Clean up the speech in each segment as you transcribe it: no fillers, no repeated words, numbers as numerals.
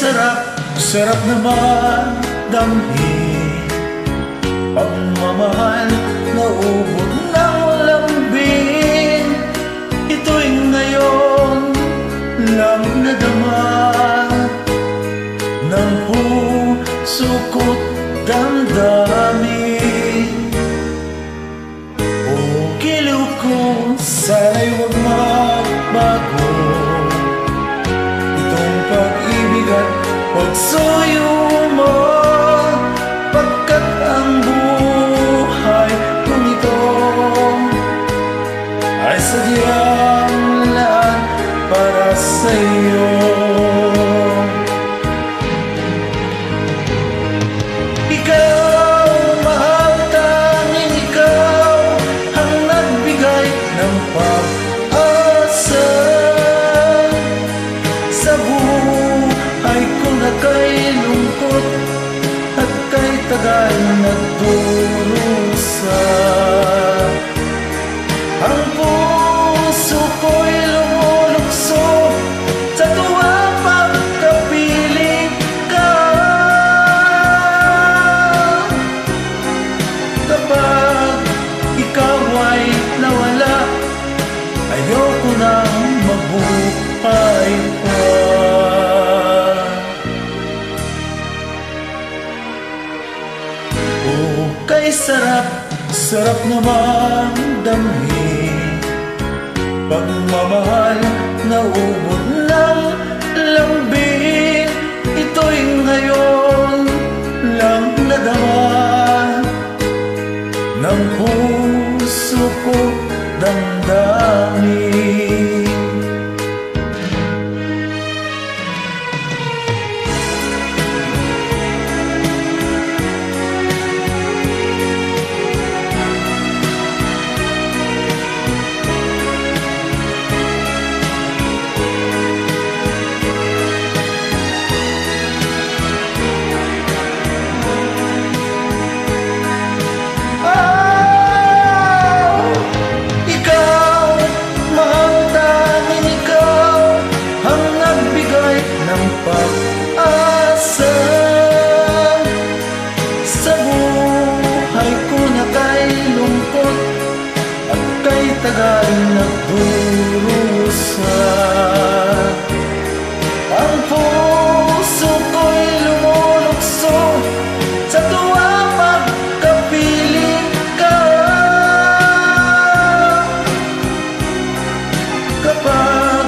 sarap naman damhin pagmamahal na ubod ng lambing. Ito'y ngayon lang nadama ng puso ko't damdamin. O giliw ko, sana'y huwag magbago itong pag-ibig at pagsuyo mo, pagkat ang buhay kong ito ay sadyang laan para sa'yo. Ikaw, mahal, tanging ikaw ang nagbigay ng pag-asa sa buhay ko na kay lungkot at kay tagal nagdurusa. Ang puso ko'y lumulukso sa tuwa pagkapiling ka. Kapag ikaw ay nawala, ayoko nang mabuhay pa. O kay sarap naman damhin pagmamahal na ubod ng lambing. Ito'y ngayon lang nadama ng puso ko damdamin. Pag-asa sa buhay ko na kay lungkot at kay tagal nagdurusa. Ang puso ko'y lumulukso sa tuwa pagkapiling ka. Kapag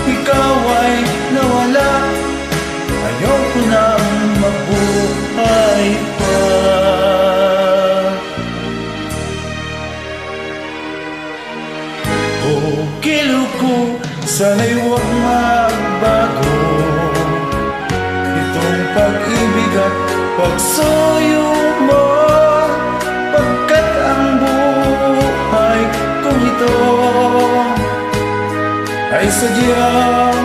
ikaw ay nawala, ayoko nang mabuhay pa. O giliw ko, sana'y huwag magbago itong pag-ibig at pagsuyo mo, pagkat ang buhay kong ito ay sadyang